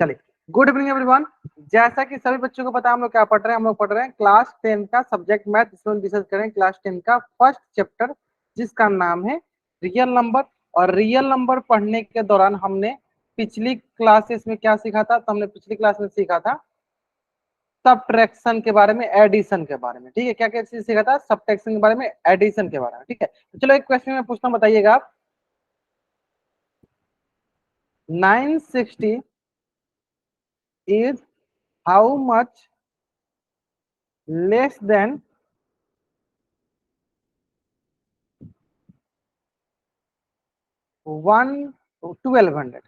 चलिए, good evening everyone. जैसा कि सभी बच्चों को पता है हम लोग क्या पढ़ रहे हैं, हम लोग पढ़ रहे हैं क्लास 10 का सब्जेक्ट मैथ, जिसमें डिस्कस करें क्लास 10 का फर्स्ट चैप्टर जिसका नाम है रियल नंबर। और रियल नंबर पढ़ने के दौरान हमने पिछली क्लासेस में क्या सीखा था? तो हमने पिछली क्लास में सीखा था सबट्रैक्शन के बारे में, एडिशन के बारे में। ठीक है, क्या क्या चीज सीखा था? सबट्रैक्शन के बारे में, एडिशन के बारे में। ठीक है, तो चलो एक क्वेश्चन में पूछना, बताइएगा आप। 960 is how much less than 1200?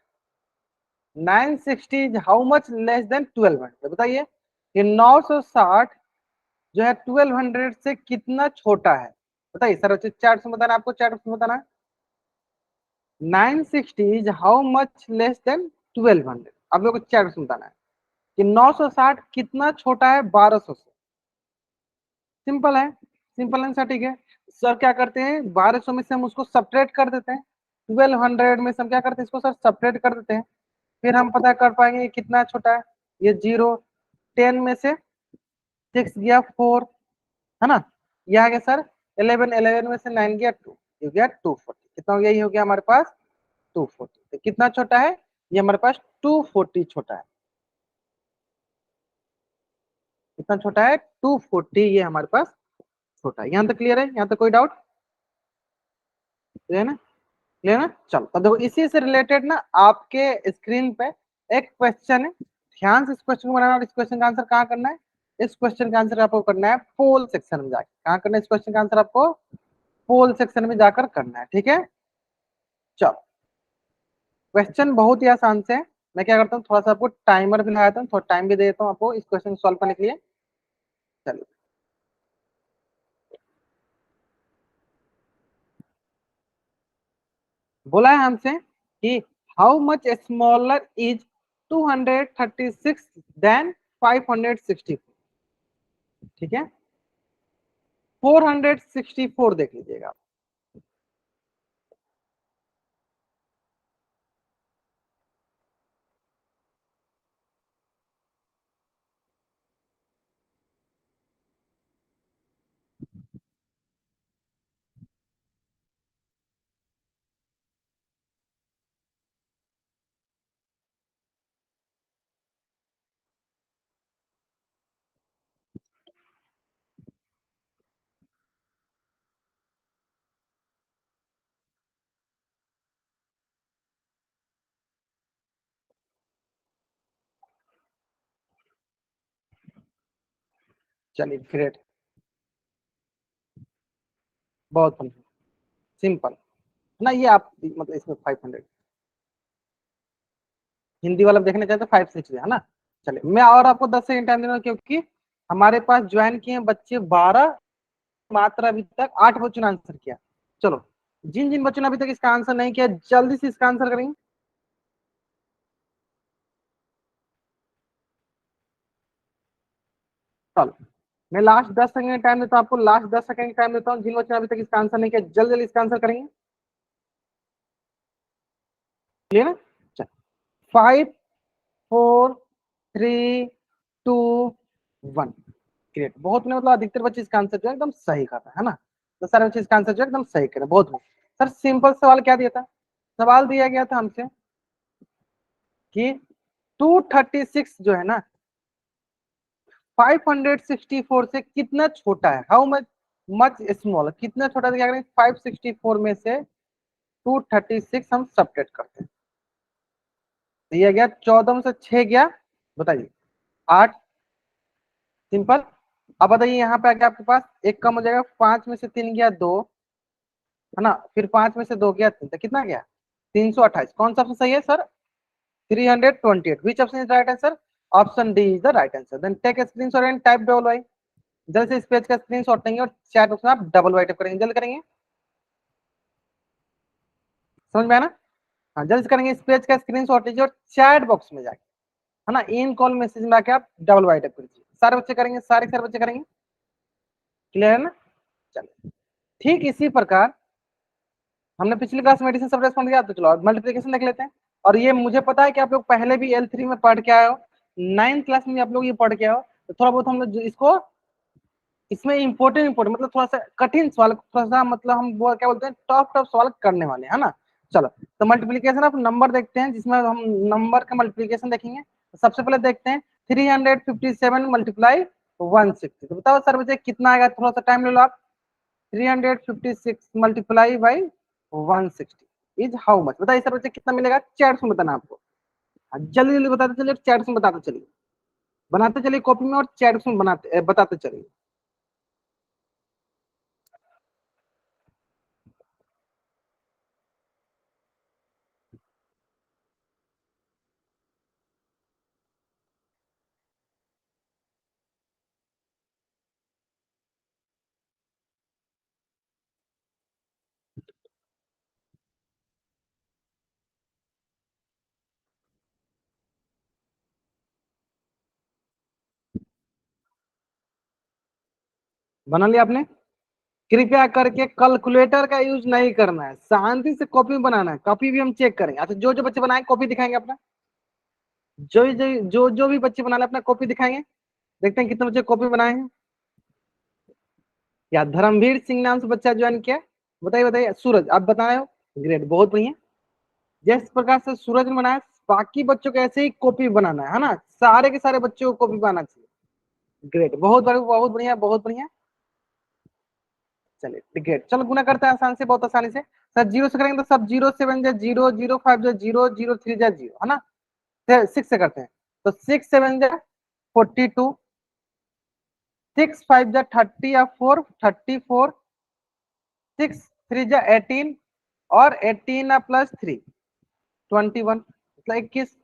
960 is how much less than 1200? बताइए कि 960 जो है 1200 से कितना छोटा है? बताइए सर, चार्ट में बताना, आपको चार्ट में बताना है। 960 is how much less than 1200, आप लोग को चार्ट में बताना है कि 960 कितना छोटा है 1200 से। सिंपल है, सिंपल आंसर। ठीक है सर, क्या करते हैं 1200 में से हम उसको सब्ट्रैक्ट कर देते हैं, 1200 में से हम क्या करते हैं इसको सर सब्ट्रैक्ट कर देते हैं, फिर हम पता कर पाएंगे ये कितना छोटा है। ये 0, 10 में से 6 गया 4, है ना। ये आ गया सर 11, 11 में से 9 गया 2, ये हो गया 240। कितना हो गया? ये हो गया हमारे पास 240। तो कितना छोटा है? ये हमारे पास 240 छोटा है। कितना छोटा है? 240, ये हमारे पास छोटा है। यहाँ तक क्लियर है? यहाँ तक कोई डाउट है ना? क्लियर ना? चलो, अब देखो इसी से रिलेटेड ना आपके स्क्रीन पे एक क्वेश्चन है, ध्यान से इस क्वेश्चन को बनाना। और इस क्वेश्चन का आंसर कहाँ करना है? इस क्वेश्चन का आंसर आपको करना है पोल सेक्शन में जाकर। कहाँ करना है इस क्वेश्चन का आंसर? आपको पोल सेक्शन में जाकर करना है। ठीक है, चलो क्वेश्चन बहुत ही आसान से है। मैं क्या करता हूँ, थोड़ा सा आपको टाइमर भी लगाता हूँ, थोड़ा टाइम भी दे देता हूँ आपको इस क्वेश्चन को सॉल्व करने के लिए। चलिए, बोला है हमसे कि how much smaller is 236 than 564। ठीक है, 464 देख लीजिएगा। चलिए ग्रेट, बहुत सिंपल ना ये। आप मतलब इसमें 500 हिंदी वाला देखने चाहते तो 560 है ना। चलिए, मैं और आपको 10 सेकंड टाइम दे रहा हूँ, क्योंकि हमारे पास ज्वाइन किए हैं बच्चे 12, मात्र अभी तक 8 बच्चों ने आंसर किया। चलो, जिन जिन बच्चों ने अभी तक इसका आंसर नहीं किया, जल्दी से इसका आंसर करेंगे। चलो, मैं लास्ट 10 सेकंड टाइम देता हूँ आपको, लास्ट 10 सेकंड टाइम देता हूँ। जिन बच्चों ने अभी तक इसका आंसर नहीं किया, जल्दी जल्दी इसका आंसर करेंगे। क्लियर है? चल, 5, 4, 3, 2, 1। ग्रेट, बहुत ने मतलब अधिकतर बच्चे इसका आंसर जो है एकदम सही कर रहे हैं, है ना। तो सारे बच्चे इसका आंसर जो है एकदम सही करें, बहुत बहुत। सर सिंपल सवाल क्या दिया था? सवाल दिया गया था हमसे कि 236 जो है ना 564 से कितना छोटा है, हाउ मच मच स्मॉल, कितना छोटा है। क्या करें, 564 में से 236 हम सब्ट्रैक्ट करते हैं, दिया गया 14 में से 6 गया, बताइए 8। सिंपल। अब बताइए यहाँ पे आके आपके पास एक कम हो जाएगा, 5 में से 3 गया 2, है ना। फिर 5 में से 2 गया 3, तो कितना गया 328। कौन सा ऑप्शन सही है sir? 328। Which option is right answer? Option D is the right answer. Then take a screenshot and type double Y. जल्द से इस पेज का स्क्रीनशॉट लेंगे और चैट बॉक्स में आप डबल वाई टाइप करेंगे, जल्द करेंगे। समझ में आया ना? हाँ, जल्द से करेंगे, इस पेज का स्क्रीनशॉट लीजिए और चैट बॉक्स में जाके, है ना, इन कॉल मैसेज में आके आप डबल वाई टाइप करिए। सारे बच्चे करेंगे, सारे बच्चे करेंगे। क्लियर है ना? चलिए, ठीक इसी प्रकार हमने पिछली क्लास में एडिशन सब रेस्पॉन्ड किया, तो चलो मल्टीप्लिकेशन देख लेते हैं। और ये मुझे पता है कि आप लोग पहले भी L3 में पढ़ के आए हो, 9th क्लास में भी आप लोग ये पढ़ के आए हो, तो थोड़ा बहुत हम लोग इसको, इसमें इम्पोर्टेंट मतलब थोड़ा सा कठिन सवाल, थोड़ा सा मतलब हम वो क्या बोलते हैं टफ सवाल करने वाले है ना। चलो तो मल्टीप्लीकेशन ऑफ नंबर देखते हैं, जिसमें हम नंबर का मल्टीप्लीकेशन देखेंगे। सबसे पहले देखते हैं 357 मल्टीप्लाई 160, तो बताओ सर मुझे कितना आएगा, थोड़ा सा टाइम ले लो आप। 356 multiply by 160 is how much, बताइए सर मुझे कितना मिलेगा, चैट में बताना आपको। जल्दी जल्दी बताते चलिए, चैट में बताते चलिए, बनाते चलिए कॉपी में और चैट में बनाते बताते चलिए। बना लिया आपने? कृपया करके कैलकुलेटर का यूज नहीं करना है, शांति से कॉपी में बनाना है, कॉपी भी हम चेक करेंगे। अच्छा जो जो बच्चे बनाए कॉपी दिखाएंगे अपना, जो भी बच्चे बना ले अपना कॉपी दिखाएंगे, देखते हैं कितने बच्चे कॉपी बनाए हैं। या धर्मवीर सिंह नाम से बच्चा ज्वाइन किया, बताइए बताइए। सूरज आप बता रहे हो, ग्रेट, बहुत बढ़िया। जिस प्रकार से सूरज ने बनाया, बाकी बच्चों को ऐसे ही कॉपी बनाना है ना, सारे के सारे बच्चों को कॉपी बनाना चाहिए। ग्रेट, बहुत बढ़िया बहुत बढ़िया बहुत बढ़िया। चलिए ग्रेट, चलो गुना करते हैं आसान से, बहुत आसानी से। सर जीरो से करेंगे तो सब जीरो, 7 जा जीरो, 0 5 जा जीरो, 0 3 जा जीरो, है ना। 6 से करते हैं तो 6 7 जा 42, 6 5 जा 30 या 4 34, 6 3 जा 18, और 18 प्लस 3 21, मतलब 21।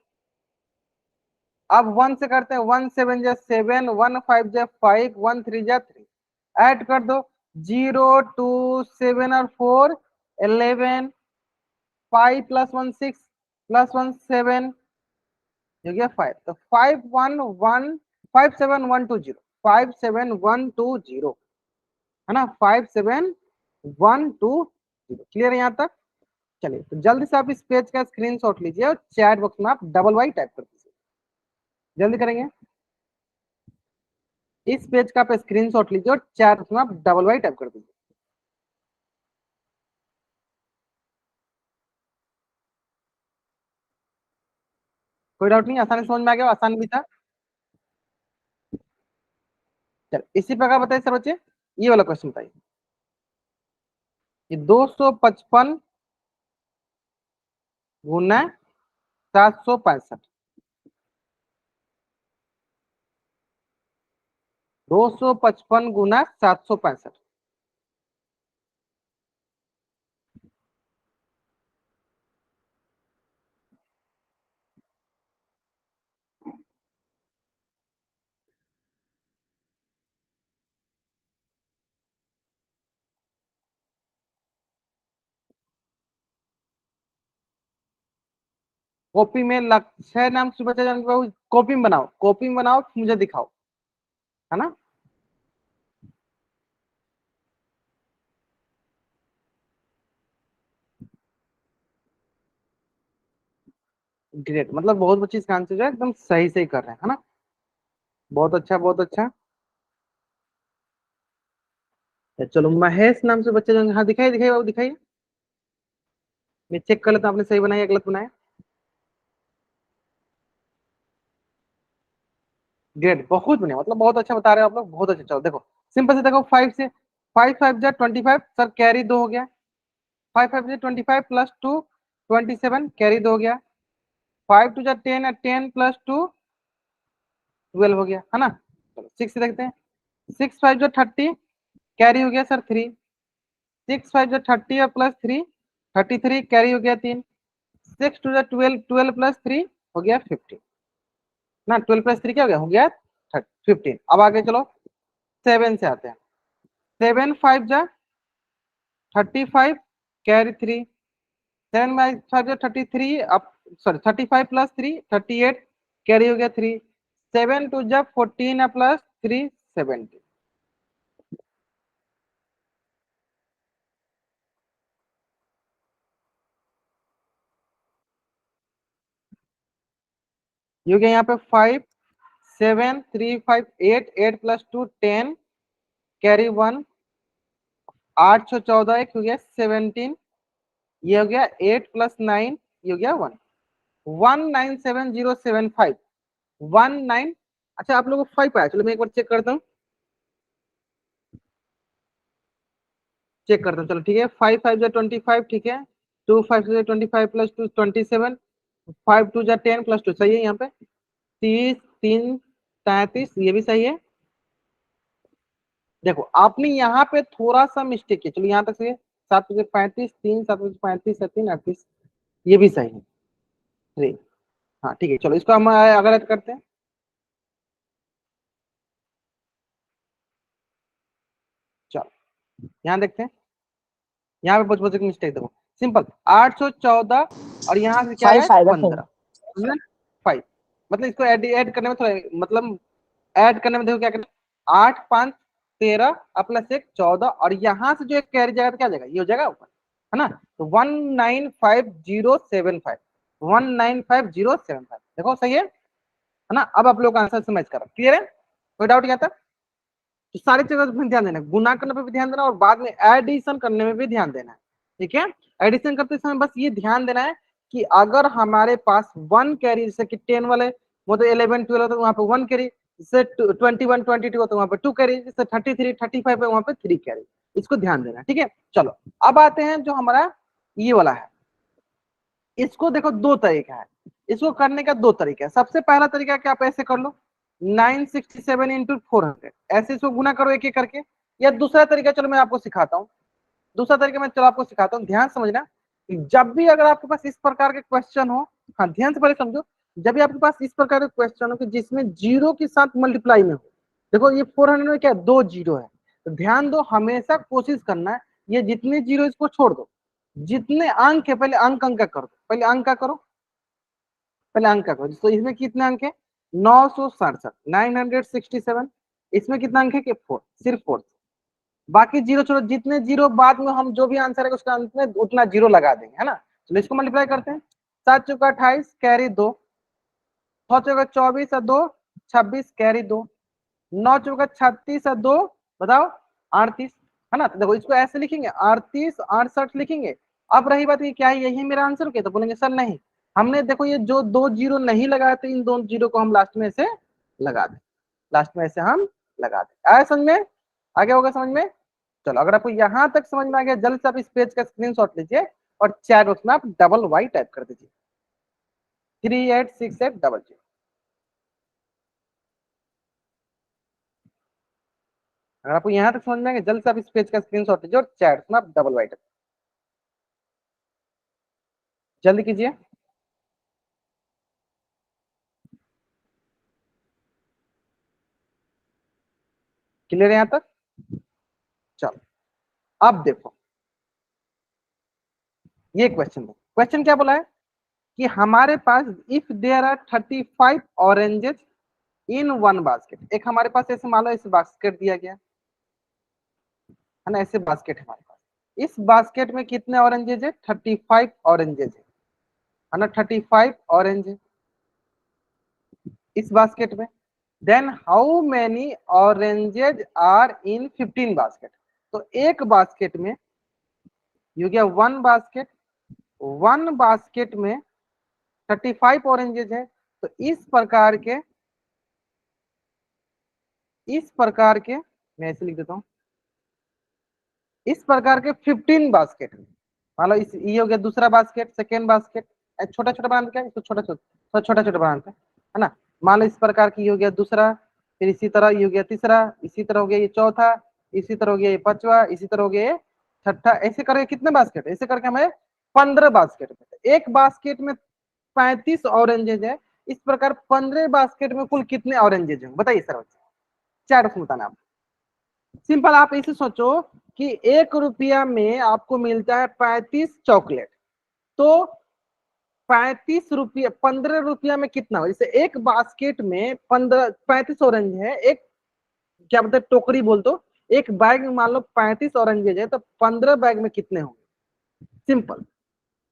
अब 1 से करते हैं, 1 7 जा 7, 1 5 जा 5, 1 3 जा 3, ऐड कर दो, 0 2 7 और 4 11, 5 प्लस 1 6 प्लस 1 7, हो गया 5, तो 5 1 1 5 7 1 2 0, 5 7 1 2 0, है ना, 5 7 1 2 0। क्लियर है यहाँ तक? चलिए तो जल्दी से आप इस पेज का स्क्रीनशॉट लीजिए और चैट बॉक्स में आप डबल वाई टाइप कर दीजिए, जल्दी करेंगे। इस पेज का आप स्क्रीनशॉट लीजिए और चैट बॉक्स में आप डबल वाई टाइप कर दीजिए। कोई डाउट नहीं, आसानी समझ में आ गया, आसान भी था। चल इसी प्रकार बताइए सर बच्चे, ये वाला क्वेश्चन बताइए। ये 255 गुना 765, 255 गुना 765। कॉपी में लक्ष्य नाम से बच्चा जान के कॉपी में बनाओ, कॉपी में बनाओ, मुझे दिखाओ, है ना। ग्रेट, मतलब बहुत बच्चे इसका आंसर जो है एकदम सही सही कर रहे हैं, है ना। बहुत अच्छा बहुत अच्छा। तो चलो महेश नाम से बच्चे जो, हाँ दिखाइए दिखाइए बाबू दिखाइए, मैं चेक कर लेता हूँ आपने सही बनाया या गलत बनाया। ग्रेट, बहुत बढ़िया, मतलब बहुत अच्छा बता रहे हो आप लोग, बहुत अच्छा। चलो देखो सिंपल से देखो, 5 से 5 5 जा 25, सर कैरी 2 हो गया। 5 5 जा 25 प्लस 2 27, कैरी 2 हो गया। 5 2 जा 10, 10 प्लस 2 12 हो गया, है ना। चलो 6 से देखते हैं, 6 5 जा 30, कैरी हो गया सर 3। 6 5 जा 30 और प्लस 3 33, कैरी हो गया 3। 6 2 जा 12, 12 प्लस 3 हो गया 15 ना, 12 प्लस 3 क्या हो गया 15। अब आगे चलो 7 से आते हैं। 7 5 जा 35, कैरी 3। 7 5 जा 33, अब सॉरी 35 प्लस 3 38, कैरी हो गया 3। 7 2 जा 14 प्लस 3 17। ये हो गया यहाँ पे 5 7 3 5 8 8 प्लस 2 10 कैरी 1 8 6 14 एक हो गया 17 ये हो गया 8 प्लस 9 ये हो गया 1 197075 19 अच्छा आप लोगों को 5 आया चलो मैं एक बार चेक करता हूँ चलो ठीक है 5 5 जा 25 ठीक है 2 5 जा 25 प्लस 2 27 5 2 जा 10 प्लस 2 सही है यहाँ पे 30 3 33 ये भी सही है देखो आपने यहाँ पे थोड़ा सा मिस्टेक किया चलो यहाँ तक सही है 7 बजे 35 3 7 बजे 35 3 38 ये भी सही है 3 हाँ ठीक है चलो इसको हम अगर ऐड करते हैं चलो यहाँ देखते हैं यहाँ पे बहुत बहुत मिस्टेक देखो सिंपल 814 और यहाँ से क्या है 15 5 मतलब इसको ऐड करने में थोड़ा मतलब ऐड करने में देखो क्या करना 8 5 13 प्लस 1 14 और यहाँ से जो एक कैरी जाएगा तो क्या जाएगा ये हो जाएगा ऊपर है ना तो 195075 195075 देखो सही है ना अब आप लोग आंसर समझ कर क्लियर है कोई डाउट क्या था तो सारी चीजों पर ध्यान देना गुना करने पर भी ध्यान देना और बाद में एडिशन करने में भी ध्यान देना है ठीक है एडिशन करते समय बस ये ध्यान देना है कि अगर हमारे पास 1 कैरी जैसे कि 10 वाले वो तो 11 12 होता है वहां पे 1 कैरी जैसे 21 22 होता है वहां पे 2 कैरी जैसे 33 35 है वहां पे 3 कैरी इसको ध्यान देना ठीक है चलो अब आते हैं जो हमारा ये वाला है इसको देखो दो तरीका है इसको करने का दो तरीका है सबसे पहला तरीका क्या आप ऐसे कर लो 967 इंटू 400 ऐसे इसको गुना करो एक एक करके या दूसरा तरीका चलो मैं आपको सिखाता हूँ दूसरा तरीका मैं चलो आपको सिखाता हूँ ध्यान समझना जब भी अगर आपके पास इस प्रकार के क्वेश्चन हो हाँ ध्यान से पहले समझो जब भी आपके पास इस प्रकार के क्वेश्चन हो कि जिसमें जीरो के साथ मल्टीप्लाई में हो देखो ये 400 में क्या दो जीरो है तो ध्यान दो हमेशा कोशिश करना है ये जितने जीरो इसको छोड़ दो जितने अंक है पहले अंक अंक का कर दो पहले अंक का करो पहले अंक का करो तो इसमें कितने अंक है 967 967 इसमें कितना अंक है कि 4 सिर्फ 4 बाकी जीरो छोड़ो जितने जीरो बाद में हम जो भी आंसर है उसका अंत में उतना जीरो लगा देंगे है ना चलो इसको मल्टीप्लाई करते हैं 7 चौका 28 कैरी 2 6 चौका 24 और 2 26 कैरी 2 9 चौका 36 और 2 बताओ 38 है ना तो देखो इसको ऐसे लिखेंगे 38 68 लिखेंगे अब रही बात ये क्या है यही मेरा आंसर क्या तो बोलेंगे सर नहीं हमने देखो ये जो दो जीरो नहीं लगाए थे इन दो जीरो को हम लास्ट में ऐसे लगा दें लास्ट में ऐसे हम लगा दें आया समझ में आगे होगा समझ में चलो अगर आपको यहां तक समझ में आ गया जल्द से आप इस पेज का स्क्रीनशॉट लीजिए और चैट बॉक्स में आप डबल वाई टाइप कर दीजिए 386800 अगर आपको यहां तक समझ में आ गया जल्द से आप इस पेज का स्क्रीनशॉट लीजिए और चैट में आप डबल वाई टाइप जल्दी कीजिए क्लियर है यहां तक चलो अब देखो ये क्वेश्चन क्या बोला है कि हमारे पास if there are 35 oranges in one basket एक हमारे पास ऐसे मान लो ऐसे बास्केट दिया गया है ना ऐसे बास्केट है हमारे पास इस बास्केट में कितने ऑरेंजेस है 35 ऑरेंजेस है ना 35 ऑरेंज है इस बास्केट में then how many oranges are in 15 basket तो एक बास्केट में ये हो गया वन बास्केट में 35 ऑरेंजेस है तो इस प्रकार के मैं ऐसे लिख देता हूँ इस प्रकार के 15 बास्केट में मान लो इस ये हो गया दूसरा बास्केट सेकेंड बास्केट छोटा छोटा बनाते क्या इसको छोटा छोटा बनाते है ना मान लो इस प्रकार की ये हो गया दूसरा फिर इसी तरह ये हो गया तीसरा इसी तरह हो गया ये चौथा इसी तरह हो गया ये पांचवा इसी तरह हो गया ये छठा ऐसे करके कितने बास्केट ऐसे करके हमें 15 बास्केट में एक बास्केट में 35 ऑरेंजेज है इस प्रकार 15 बास्केट में कुल कितने ऑरेंजेज हैं बताइए सर चार उसमें बताना आप सिंपल आप इसे सोचो कि 1 रुपया में आपको मिलता है 35 चॉकलेट तो 35 रुपया 15 रुपया में कितना हो जैसे एक बास्केट में 35 ऑरेंज है एक क्या बोलते टोकरी बोल तो एक बैग में मान लो 35 ऑरेंजेज है तो 15 बैग में कितने होंगे सिंपल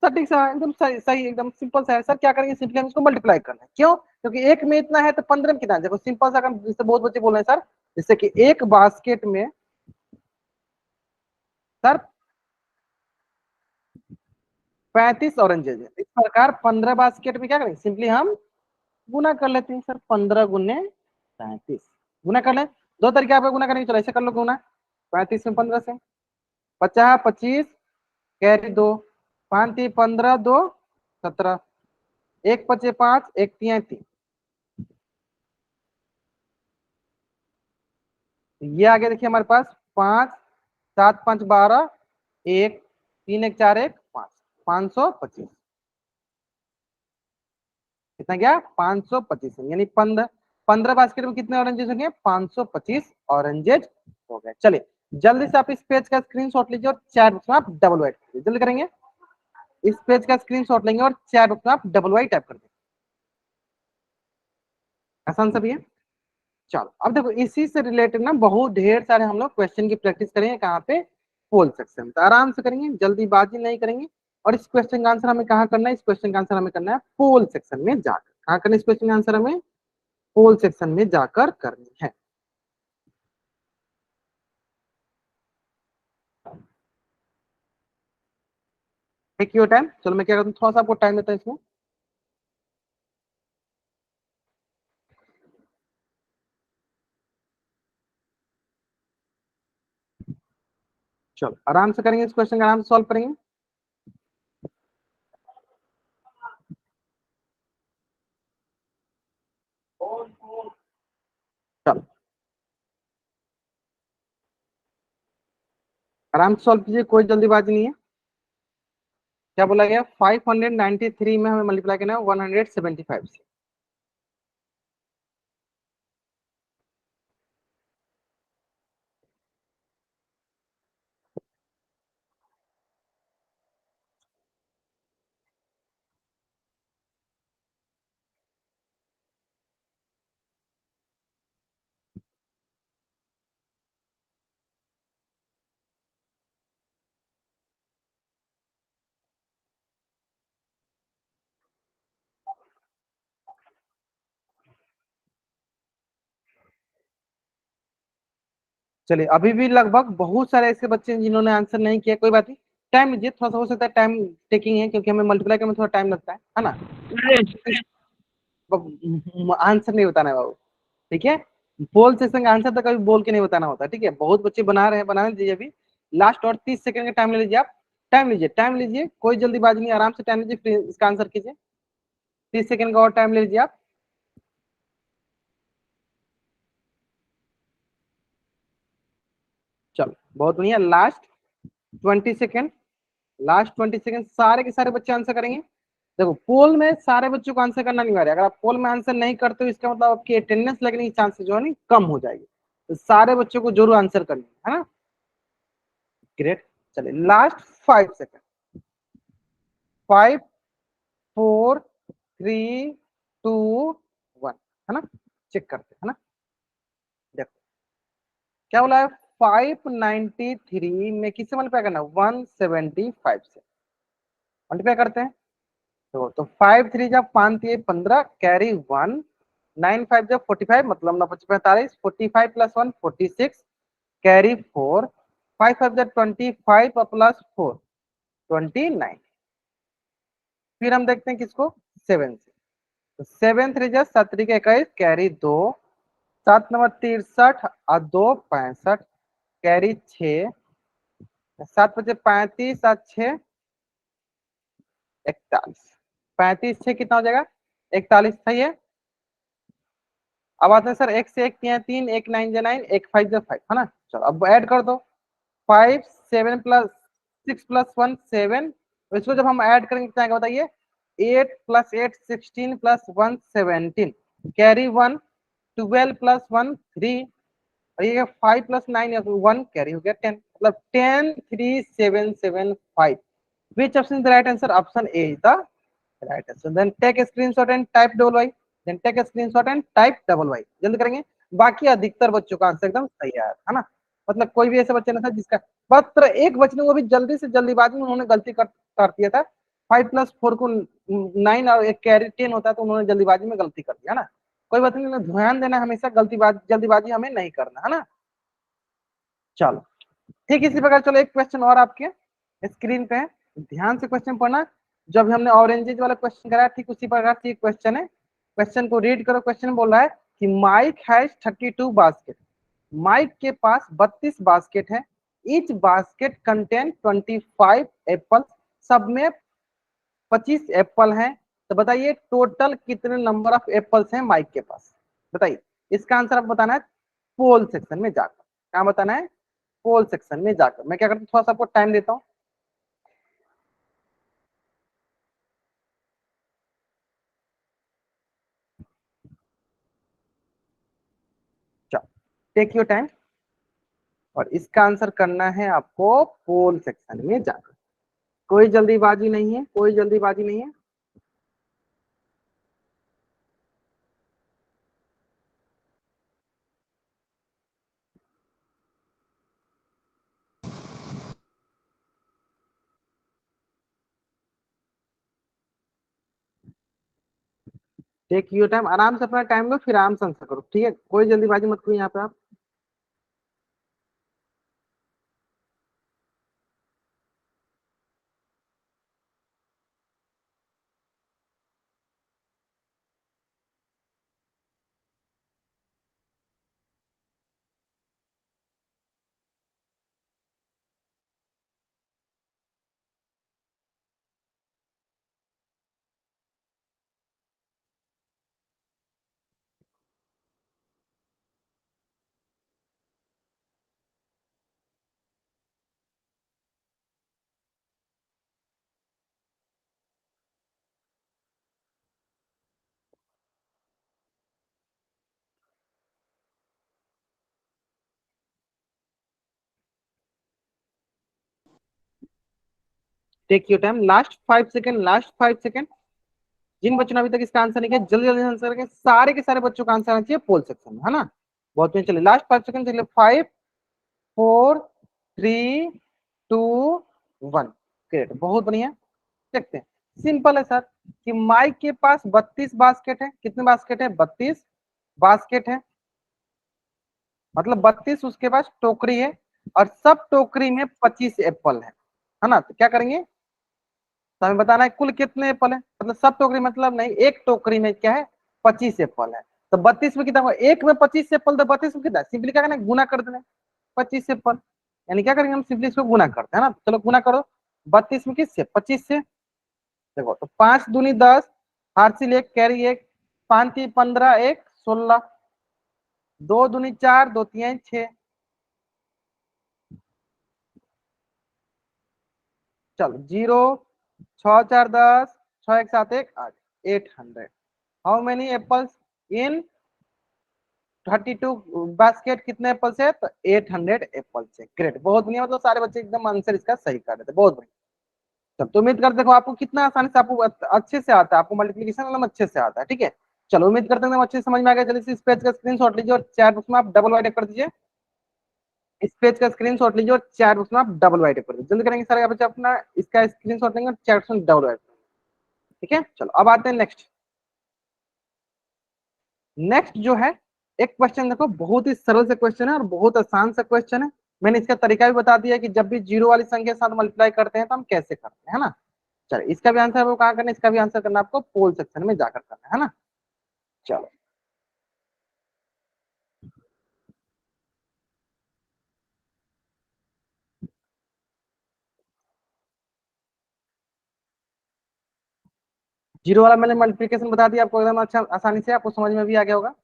सटीक सा एकदम सही सही एकदम सिंपल सा है सर। क्या करेंगे, सिंपली हम इसको मल्टीप्लाई करना है। क्यों? क्योंकि एक में इतना है तो 15 में कितना है। देखो सिंपल सा काम, जिससे बहुत बच्चे बोल रहे हैं सर, जैसे कि एक बास्केट में सर 35 ऑरेंजेज है, इस प्रकार 15 बास्केट में क्या करेंगे, सिंपली हम गुना कर लेते हैं सर। 15 गुने 35 गुना कर ले। दो तरीके आपको गुना करेंगे, चलो ऐसे कर लो गुना। 35 में 15 से 50 25 कैरी 2 5 3 15 2 17 एक 5 5 एक 3 3। ये आगे देखिए हमारे पास 5 7 5 12 एक 3 1 4 1 5 525 कितना गया 525 यानी 15 15 बास्केट में कितने ऑरेंजेस होंगे 525 ऑरेंजेस हो गए। चलिए जल्दी से आप इस पेज का स्क्रीनशॉट लीजिए और चैट बॉक्स में आप डबल वाइट कीजिए, जल्दी करेंगे। इस पेज का स्क्रीनशॉट लेंगे और चैट बॉक्स में आप डबल वाइट टाइप कर देंगे। आसान सा भी है। चलो अब देखो इसी से रिलेटेड ना बहुत ढेर सारे हम लोग क्वेश्चन की प्रैक्टिस करेंगे कहाँ पे, पोल सेक्शन। तो आराम से करेंगे, जल्दीबाजी नहीं करेंगे। और इस क्वेश्चन का आंसर हमें कहाँ करना है, इस क्वेश्चन का आंसर हमें करना है पोल सेक्शन में जाकर। कहाँ करना है इस क्वेश्चन का आंसर हमें, पोल सेक्शन में जाकर करनी है। Take your time. चलो मैं क्या करता हूँ, थोड़ा सा आपको टाइम देता हूँ इसमें। चलो आराम से करेंगे, इस क्वेश्चन का आराम से सॉल्व करेंगे। चलो आराम से सॉल्व कीजिए, कोई जल्दीबाजी नहीं है। क्या बोला गया, 593 में हमें मल्टीप्लाई करना है 175 से। चलिए अभी भी लगभग बहुत सारे ऐसे बच्चे हैं जिन्होंने आंसर नहीं किया, कोई बात नहीं। टाइम लीजिए, थोड़ा सा हो सकता है टाइम टेकिंग है, क्योंकि हमें मल्टीप्लाई करने में थोड़ा टाइम लगता है ना। आंसर नहीं बताना है बाबू, ठीक है। पोल सेशन का आंसर तो कभी बोल के नहीं बताना होता, ठीक है। बहुत बच्चे बना रहे हैं, बनाने दीजिए अभी। लास्ट और 30 सेकंड का टाइम ले लीजिए आप। टाइम लीजिए, टाइम लीजिए, कोई जल्दीबाजी नहीं, आराम से टाइम लीजिए, फिर इसका आंसर कीजिए। 30 सेकंड का और टाइम ले लीजिए आप। चलो बहुत बढ़िया, लास्ट 20 सेकंड। लास्ट 20 सेकंड, सारे के सारे बच्चे आंसर करेंगे। देखो पोल में सारे बच्चों को आंसर करना अनिवार्य है। अगर आप पोल में आंसर नहीं करते हो इसका मतलब आपकी अटेंडेंस लगने की चांसेस जो है ना कम हो जाएगी। तो सारे बच्चों को जरूर आंसर करनी है ना। ग्रेट। चलिए लास्ट 5 सेकंड। 5 4 3 2 1, है ना। चेक करते हैं, है ना। देखो क्या बोला है, 593 में किससे मल्टीप्लाई करना है, 175 से मल्टीप्लाई करते हैं। तो 5 3 जब 5 3 15 कैरी 1 9 5 जब 45 मतलब 9 5 45 45 प्लस 1 46 कैरी 4 5 5 जब 25 प्लस 4 29। फिर हम देखते हैं किसको, 7 से। तो 7 3 जब 7 3 21 कैरी 2 7 9 63 और 2 65 कैरी 6 7 5 35 7 6 41 35 6 कितना हो जाएगा 41, सही है। अब आते हैं सर, एक से एक किया 3 एक 9 जा 9 एक 5 जा 5, है ना। चलो अब ऐड कर दो, 5 7 प्लस 6 प्लस 1 7। इसको जब हम ऐड करेंगे कितना आएगा बताइए, 8 प्लस 8 16 प्लस 1 17 कैरी 1 12 प्लस 1 3 और ये 5 प्लस 9 1 कैरी हो गया 10, मतलब 10 3 7 7 5। Which option is the right answer? Option A is the right answer. Then take a screenshot and type double y. Then take a screenshot and type double y. जल्दी करेंगे। बाकी अधिकतर बच्चों का आंसर एकदम सही है ना। मतलब कोई भी ऐसा बच्चा नहीं था जिसका, मात्र एक बच्चे ने, वो भी जल्दी से जल्दीबाजी में उन्होंने गलती कर दिया था। 5+4 को 9 और एक कैरी 10 होता है, तो उन्होंने जल्दीबाजी में गलती कर दिया ना। कोई बात नहीं, ध्यान देना, हमेशा गलतीबाजी जल्दीबाजी हमें नहीं करना है ना। चलो ठीक, इसी प्रकार चलो एक क्वेश्चन और आपके स्क्रीन पे है, ध्यान से क्वेश्चन पढ़ना। जब हमने ऑरेंजेज वाला क्वेश्चन कराया ठीक उसी प्रकार से क्वेश्चन है। क्वेश्चन को रीड करो। क्वेश्चन बोल रहा है कि माइक हैज 32 बास्केट। माइक के पास 32 बास्केट है। Each basket contain 25 Apple. सब में 25 एप्पल हैं। तो बताइए टोटल कितने नंबर ऑफ एप्पल्स हैं माइक के पास। बताइए, इसका आंसर आपको बताना है पोल सेक्शन में जाकर। क्या बताना है? पोल सेक्शन में जाकर। मैं क्या करता हूँ, थोड़ा सा आपको टाइम देता हूँ। चलो टेक योर टाइम, और इसका आंसर करना है आपको पोल सेक्शन में जाकर। कोई जल्दीबाजी नहीं है, कोई जल्दीबाजी नहीं है। टेक योर टाइम, आराम से अपना टाइम लो, फिर आराम से आंसर करो, ठीक है? कोई जल्दीबाजी मत करो यहाँ पे आप। Take your time, last 5 second, last 5 second. जिन बच्चों ने अभी तक इसका आंसर नहीं किया, जल्दी जल्दी आंसर करें। सारे के सारे बच्चों का आंसर आना चाहिए पोल सेक्शन में, है ना? बहुत बढ़िया, चलिए लास्ट 5 सेकंड, चलिए 5, 4, 3, 2, 1। ग्रेट, बहुत बढ़िया। देखते हैं, सिंपल है सर, कि माइक के पास 32 बास्केट है। कितने बास्केट है? 32 बास्केट है, मतलब 32 उसके पास टोकरी है, और सब टोकरी में 25 एप्पल है ना? तो क्या करेंगे, तो हमें बताना है कुल कितने एप्पल है। मतलब सब टोकरी मतलब नहीं, एक टोकरी में क्या है, 25 एप्पल है। तो 32 में कितना होगा, एक में 25 एप्पल, तो 32 में कितना, सिंपली क्या करना है, गुना कर देना 25 एप्पल। यानी क्या करेंगे हम, सिंपली इसको गुना करते हैं ना। चलो गुना करो, 32 में किससे, 25 से। देखो तो 5 दूनी 10, हार्सिल एक, कैरी एक, 5 3 15, एक 16, 2 दूनी 4, 2 3 6। चलो 0, 6 4 10, 6 1 7 1 8, 800। How many apples in 32 basket? कितने एप्पल्स है, तो 800 एप्पल्स है। ग्रेट, बहुत बढ़िया, मतलब सारे बच्चे एकदम आंसर इसका सही कर रहे थे, बहुत बढ़िया। तब तो उम्मीद करते देखो आपको कितना आसानी से, आपको अच्छे से आता है, आपको मल्टीप्लिकेशन मतलब अच्छे से आता है, ठीक है? चलो उम्मीद करते हैं अच्छे से समझ में आ गया। चलिए इस पेज का स्क्रीनशॉट लीजिए और चैट बॉक्स में आप डबल वाइट कर दीजिए। इस पेज का स्क्रीनशॉट लीजिए और चैट बॉक्स में आप डबल वाइट कर दीजिए। जल्दी करेंगे सारे बच्चे अपना इसका स्क्रीनशॉट लेंगे और चैट बॉक्स में डबल वाइट। ठीक है, चलो अब आते हैं नेक्स्ट। नेक्स्ट जो है एक क्वेश्चन, देखो बहुत ही सरल से क्वेश्चन है और बहुत आसान सा क्वेश्चन है। मैंने इसका तरीका भी बता दिया कि जब भी जीरो वाली संख्या के साथ मल्टीप्लाई करते हैं तो हम कैसे करते हैं, है ना? चलो इसका भी आंसर आपको कहाँ करना है, इसका भी आंसर करना आपको पोल सेक्शन में जाकर करना है ना? चलो जीरो वाला मैंने मल्टीप्लिकेशन बता दिया आपको एकदम अच्छा आसानी से, आपको समझ में भी आ गया होगा।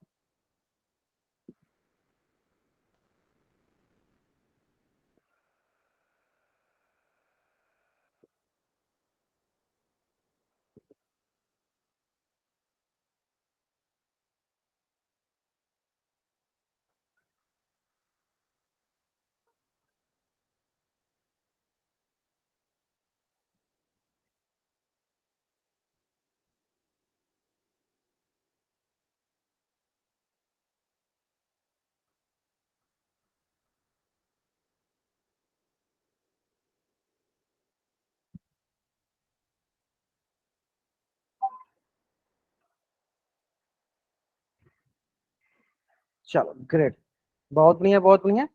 चलो ग्रेट, बहुत बढ़िया बहुत बढ़िया।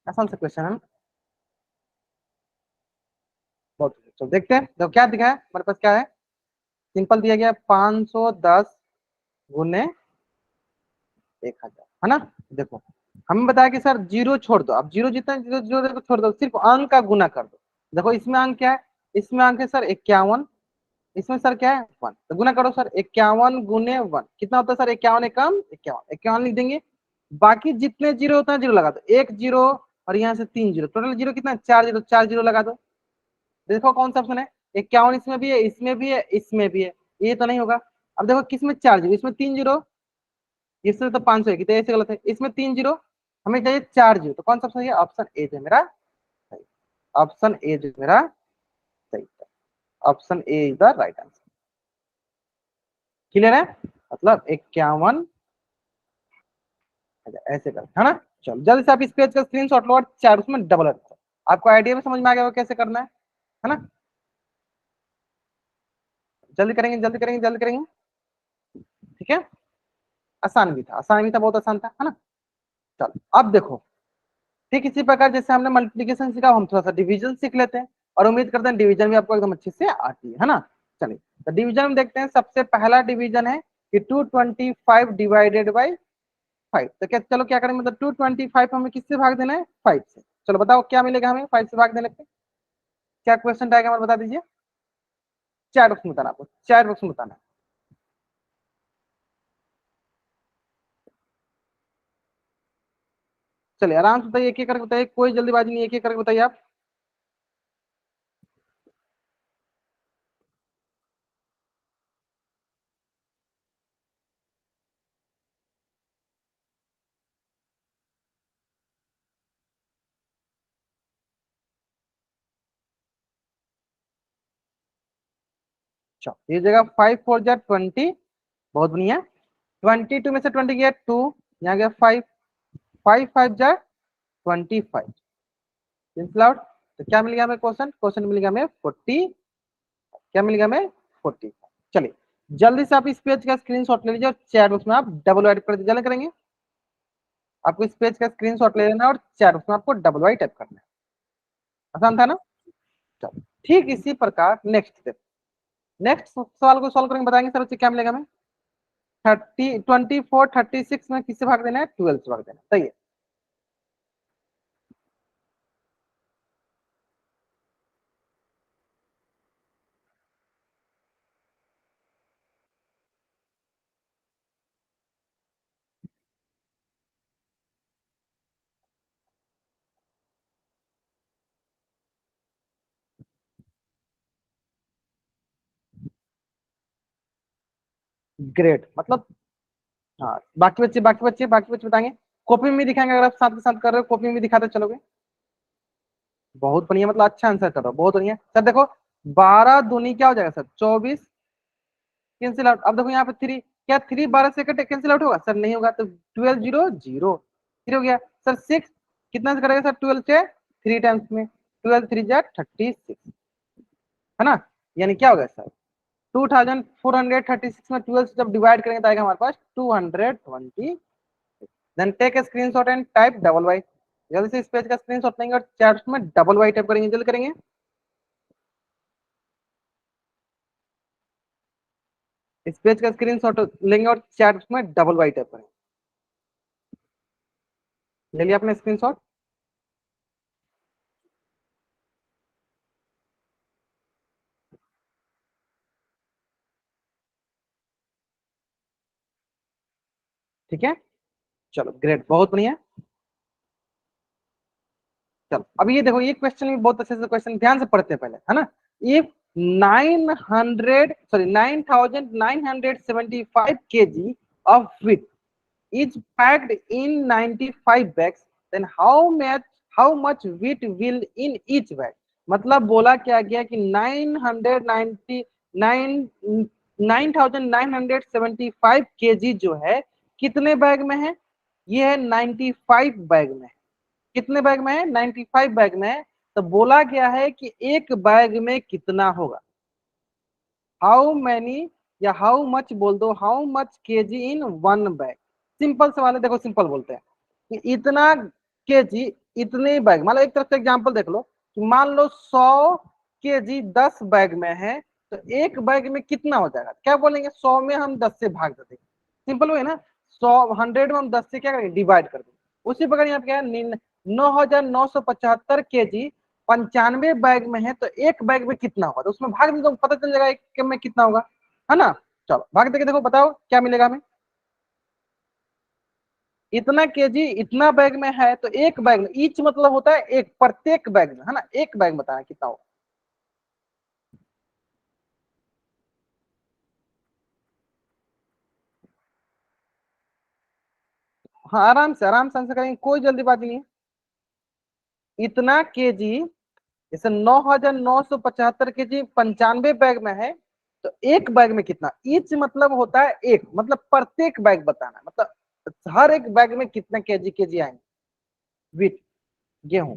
आसान सा क्वेश्चन है, बहुत बढ़िया। चलो देखते हैं, तो क्या दिखा है हमारे पास, क्या है, सिंपल दिया गया 510 गुने 1000, है ना। देखो हमें बताया कि सर जीरो छोड़ दो, अब जीरो जितना जीरो जीरो देखो छोड़ दो, सिर्फ अंक का गुना कर दो। देखो इसमें अंक क्या है, इसमें अंक है सर 51, इसमें सर क्या है 1, तो गुना करो सर, 51 गुने 1 कितना होता है सर, 51 एकम 51, 51 लिख देंगे। बाकी जितने जीरो होता है जीरो लगा दो, एक जीरो और यहाँ से 3 जीरो, टोटल जीरो कितना, 4 जीरो, 4 जीरो लगा दो। देखो कौन सा ऑप्शन है, 51 इसमें भी है, इसमें भी है, इसमें भी है, ये तो नहीं होगा। अब देखो किसमें 4 जीरो, इसमें 3 जीरो, इसमें तो 500 है, कितने ऐसे गलत है, इसमें 3 जीरो, हमें चाहिए 4 जीरो, तो कौन सा ऑप्शन है, ऑप्शन ए जो है मेरा सही, ऑप्शन ए जो मेरा सही, option A is the right answer. Clear है, मतलब 51, ऐसे कर, है ना। चलो जल्दी से आप इस पेज का स्क्रीनशॉट लो और चार उसमें डबल रखो। आपको आइडिया भी समझ में आ गया वो कैसे करना है ना। जल्दी करेंगे जल्दी करेंगे जल्दी करेंगे, ठीक है। आसान भी था, आसान भी था, बहुत आसान था, है ना। चलो अब देखो, ठीक इसी प्रकार जैसे हमने मल्टीप्लीकेशन सीखा, हम थोड़ा सा डिवीजन सीख लेते हैं, और उम्मीद करते हैं डिवीजन भी आपको एकदम अच्छे से आती है ना। चलिए तो डिवीजन में देखते हैं, सबसे पहला डिवीजन है कि 225 डिवाइडेड बाई 5, तो क्या, चलो क्या करें, मतलब 225 हमें किससे भाग देना है, 5 से। चलो बताओ क्या मिलेगा हमें 5 से भाग देने पे, क्या क्वेश्चन आएगा हमारे, बता दीजिए। चार ऑप्शन बताना, आपको चार ऑप्शन बताना है। चलिए आराम से बताइए, एक एक करके बताइए, कोई जल्दीबाजी नहीं, एक एक करके बताइए आप। चलो ये जगह 5 4 जा 20, बहुत बढ़िया। 22 में से 20 गया 2, यहाँ गया 5, 5 5 जा 25, कैंसिल आउट। तो क्या मिल गया हमें, क्वेश्चन क्वेश्चन मिल गया हमें 40, क्या मिल गया हमें 40। चलिए जल्दी से आप इस पेज का स्क्रीनशॉट ले लीजिए और चैट बॉक्स में आप डबल वाइट कर दीजिए, करेंगे। आपको इस पेज का स्क्रीनशॉट ले लेना है और चैट बॉक्स में आपको डबल वाइट टाइप करना है। आसान था ना। चलो ठीक इसी प्रकार नेक्स्ट, नेक्स्ट सवाल को सॉल्व करेंगे, बताएंगे सर बच्चे क्या मिलेगा हमें। 24 36 में किससे भाग देना है, 12 से भाग देना है, सही है। ग्रेट, मतलब हाँ, बाकी बच्चे बताएंगे, कॉपी में भी दिखाएंगे, अगर आप साथ के साथ कर रहे हो कॉपी में भी दिखाते चलोगे। बहुत बढ़िया, मतलब अच्छा आंसर कर रहा हो, बहुत बढ़िया सर। देखो 12 दूनी क्या हो जाएगा सर, 24, कैंसिल आउट। अब देखो यहाँ पे 3, क्या 3 12 से कटे कैंसिल आउट होगा सर, नहीं होगा, तो 12 जीरो जीरो, 3 हो गया सर। 6 कितना से करेगा सर, 12 से 3 टाइम्स में, 12 3 जा 36, है ना। यानी क्या होगा सर, 2436 में 12 से जब डिवाइड करेंगे तो आएगा हमारे पास 220। Then take a screenshot and type double Y. जल्दी से इस पेज का स्क्रीनशॉट लेंगे और चैट में डबल वाई टाइप करेंगे, जल्दी करेंगे। इस पेज का स्क्रीनशॉट लेंगे और चैट में डबल वाई टाइप करेंगे। ले लिया आपने स्क्रीनशॉट, ठीक है। चलो ग्रेट, बहुत बढ़िया। चलो अब ये देखो, ये क्वेश्चन भी बहुत अच्छे से क्वेश्चन, ध्यान से पढ़ते हैं पहले, है ना। If 9975 of wheat is packed in 95 bags, then how much wheat will in each bag। मतलब बोला क्या गया कि 9975 जो है कितने बैग में है, ये है 95 बैग में। कितने बैग में है, 95 बैग में है। तो बोला गया है कि एक बैग में कितना होगा, हाउ मैनी, या हाउ मच बोल दो, how much KG in one bag. Simple सवाल है, देखो सिंपल बोलते हैं कि इतना केजी इतने बैग, मतलब एक तरफ से एग्जांपल देख लो कि मान लो 100 केजी 10 बैग में है, तो एक बैग में कितना हो जाएगा, क्या बोलेंगे, 100 में हम 10 से भाग देते हैं, सिंपल हुए ना, 100 में हम 10 से क्या करेंगे, डिवाइड कर देंगे। उसी प्रकार यहाँ पे क्या है, 9,975 केजी 95 बैग में है, तो एक बैग में कितना होगा, तो उसमें भाग दे तो पता चल जाएगा एक में कितना होगा, है ना। चलो भाग देके देखो, बताओ क्या मिलेगा हमें। इतना केजी इतना बैग में है, तो एक बैग में, ईच मतलब होता है एक, प्रत्येक बैग में, है ना, एक बैग बताना कितना होगा। हाँ आराम से आंसर करेंगे, कोई जल्दीबाजी नहीं है। इतना केजी, जैसे 9,975 केजी 95 बैग में है, तो एक बैग में कितना, ईच मतलब होता है एक, मतलब प्रत्येक बैग बताना, मतलब हर एक बैग में कितना केजी केजी आएंगे, वीट, गेहूं।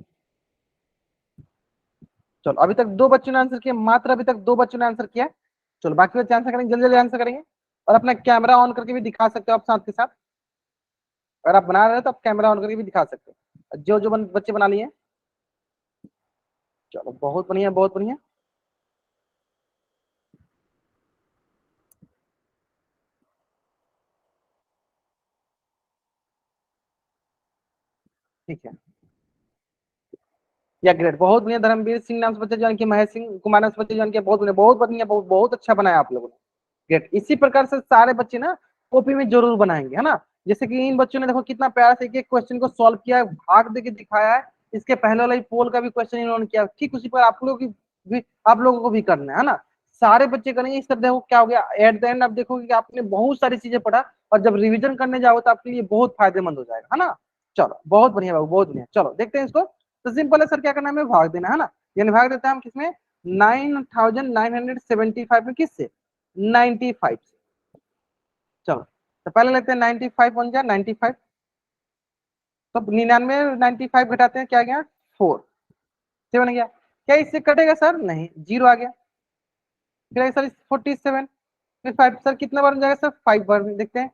चलो अभी तक दो बच्चों ने आंसर किया, मात्र अभी तक दो बच्चों ने आंसर किया। चलो बाकी बच्चे आंसर करेंगे, जल्दी जल्दी आंसर करेंगे, और अपना कैमरा ऑन करके भी दिखा सकते हो आप साथ के साथ। अगर आप बना रहे हो तो आप कैमरा ऑन करके भी दिखा सकते हो, जो जो बच्चे बना लिए। चलो बहुत बढ़िया बहुत बढ़िया। ठीक है, या ग्रेट, बहुत बढ़िया। धर्मवीर सिंह नाम से बच्चे ज्वाइन किया, महेश सिंह कुमार नाम से बच्चे ज्वाइन किया, बहुत बढ़िया बहुत बढ़िया, बहुत बहुत अच्छा बनाया आप लोगों ने, ग्रेट। इसी प्रकार से सारे बच्चे ना कॉपी में जरूर बनाएंगे, है ना। जैसे कि इन बच्चों ने देखो कितना प्यारा से एक क्वेश्चन को सॉल्व किया है, भाग दे के दिखाया है। इसके पहले वाला पोल का भी क्वेश्चन इन्होंने किया, ठीक उसी पर आप लोगों की भी, आप लोगों को भी करना है ना। सारे बच्चे करेंगे। इस तरह देखो क्या हो गया, एट द एंड आप देखोगे कि आपने बहुत सारी चीजें पढ़ा, और जब रिवीजन करने जाओ तो आपके लिए बहुत फायदेमंद हो जाएगा, है ना। चलो बहुत बढ़िया बाबू, बहुत बढ़िया। चलो देखते हैं इसको। तो सिंपल है सर, क्या करना है, हमें भाग देना है ना। यानी भाग देते हैं हम किसमें, 9,975 में, किससे, 95 से। चलो तो पहले लेते हैं 95 बन जाए 95, तो 99 95 घटाते हैं, क्या आ गया, 4, 7 गया। क्या इससे कटेगा सर, नहीं, जीरो आ गया। फिर सर 47, फिर 5 सर, कितना बार बन जाएगा सर, 5 बार में, देखते हैं।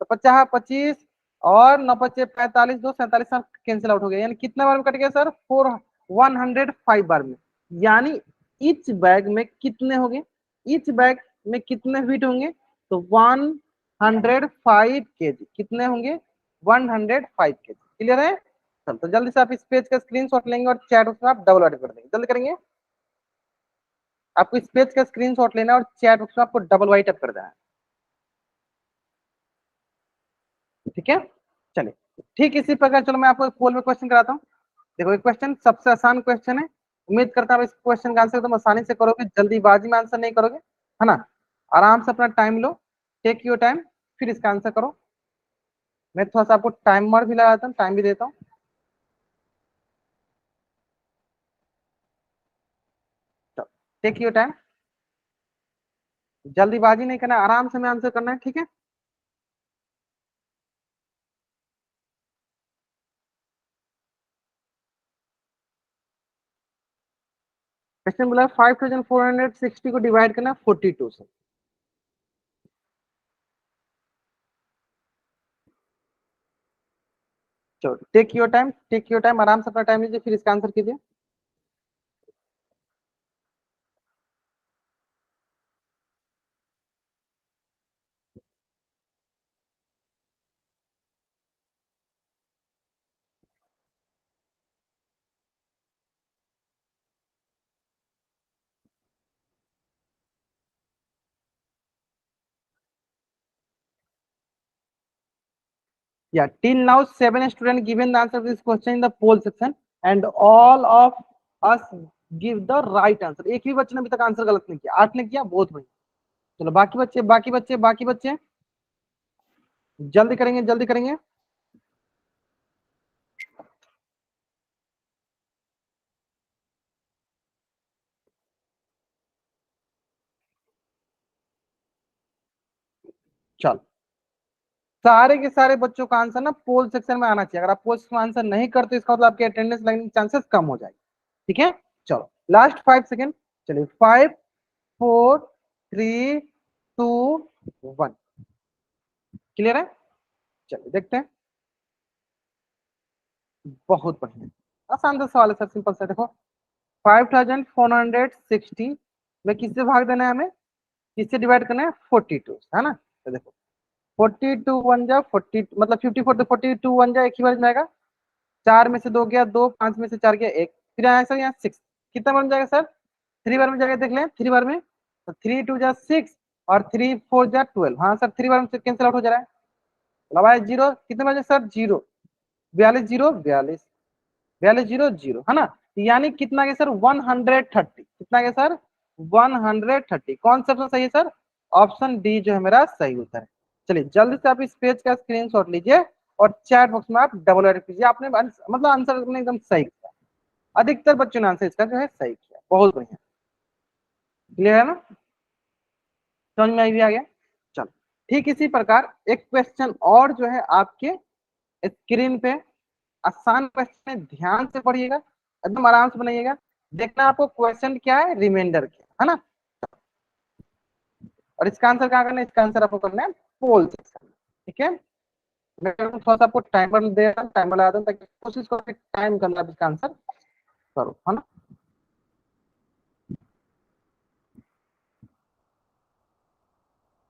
तो 50 25, और 9 बचे 45, 2 47 सर कैंसिल आउट हो गया, यानी कितना बार में कट गया सर, 105 बार में। यानी इच बैग में कितने होंगे, इच बैग में कितने वीट होंगे, तो 105 केजी कितने होंगे, 105 केजी। क्लियर है। चल तो जल्दी से आप इस पेज का स्क्रीनशॉट लेंगे और चैट उसमें आप डबल कर देंगे, जल्दी करेंगे। आपको इस पेज का स्क्रीनशॉट लेना है और चैट बॉक्स में आपको डबल वाइट अप कर देना है, ठीक है। चलिए ठीक इसी प्रकार, चलो मैं आपको एक पोल में क्वेश्चन कराता हूँ। देखो एक क्वेश्चन सबसे आसान क्वेश्चन है, उम्मीद करता हूँ इस क्वेश्चन का आंसर तुम आसानी से करोगे, जल्दीबाजी में आंसर नहीं करोगे, है ना। आराम से अपना टाइम लो, टेक योर टाइम, फिर इसका आंसर करो। मैं थोड़ा सा आपको टाइमर भी लगाता हूँ, टाइम भी देता हूँ। टेक योर टाइम, जल्दीबाजी नहीं करना, आराम से मैं आंसर करना है, ठीक है। क्वेश्चन बोला 5,460 को डिवाइड करना 42 से। चलो take your time, take your time, आराम से अपना टाइम लीजिए, फिर इसका आंसर कीजिए। Yeah, till now 7 students given the answer to this question in the poll section, and all of us give the right answer। एक भी बच्चे ने अभी तक आंसर गलत नहीं किया, 8 ने किया, बहुत बढ़िया। चलो बाकी बच्चे बाकी बच्चे बाकी बच्चे जल्दी करेंगे जल्दी करेंगे। चल सारे के सारे बच्चों का आंसर ना पोल सेक्शन में आना चाहिए, अगर आप पोल सेक्शन में आंसर नहीं करते इसका मतलब आपके अटेंडेंस लगने के चांसेस कम हो जाएंगे, ठीक है। चलो लास्ट 5 सेकेंड, चलिए 5 4 3 2 1। क्लियर है। चलिए देखते हैं। बहुत बढ़िया, आसान सा सवाल है सर, सिंपल सा। देखो 5460 में किससे भाग देना है हमें, किससे डिवाइड करना है, 42 है ना। तो देखो 42 वन जा 40, मतलब 54, तो 42 वन जा एक ही बार में जाएगा, 4 में से 2 गया 2, 5 में से 4 गया 1, फिर आया सर यहाँ 6, कितना बार में जाएगा सर, 3 बार में जाएगा, देख लें 3 बार में, तो 3 2 जा 6 और 3 4 जा 12, हाँ सर 3 बार में कैंसिल आउट हो जा रहा है, मतलब आया जीरो, कितने बजे sir, zero, 42 zero 42, 42 zero zero, है ना। यानी कितना गया सर, 130, कितना गया सर, 130, कौन सा ऑप्शन सही है सर, ऑप्शन डी जो है मेरा सही उत्तर है। चलिए जल्दी से आप इस पेज का स्क्रीनशॉट लीजिए और चैट बॉक्स में आप डबल एड कीजिए, आपने मतलब आंसर आपने एकदम सही किया, अधिकतर बच्चों ने आंसर इसका जो है सही किया, बहुत बढ़िया। क्लियर है ना, समझ में भी आ गया। चलो ठीक इसी प्रकार एक क्वेश्चन और जो है आपके स्क्रीन पे, आसान क्वेश्चन है, ध्यान से पढ़िएगा, एकदम आराम से बनाइएगा। देखना आपको क्वेश्चन क्या है, रिमाइंडर क्या है ना, और इसका आंसर क्या करना है, इसका आंसर आपको करना है पोल सेक्शन, ठीक है। मैं थोड़ा सा आपको टाइमर दे रहा हूँ, टाइमर लगा दूँ ताकि कोशिश करो टाइम के अंदर आप इसका आंसर करो, है ना।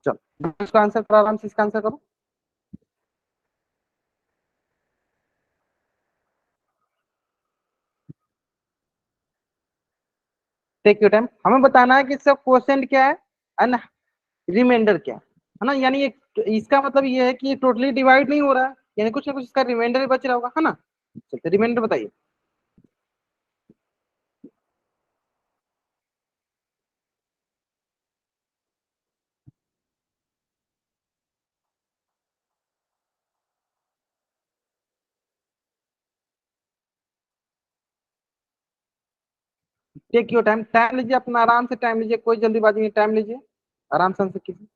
चलो इसका आंसर करो, आराम से इसका आंसर करो। टेक योर टाइम, हमें बताना है कि इसका क्वेश्चन क्या है एंड रिमाइंडर क्या है ना, यानी इसका मतलब ये है कि ये टोटली डिवाइड नहीं हो रहा है, यानी कुछ ना कुछ इसका रिमाइंडर बच रहा होगा, है ना। चलते रिमाइंडर बताइए। टेक योर टाइम, टाइम लीजिए अपना, आराम से टाइम लीजिए, कोई जल्दीबाजी नहीं, टाइम लीजिए आराम से आंसर कीजिए।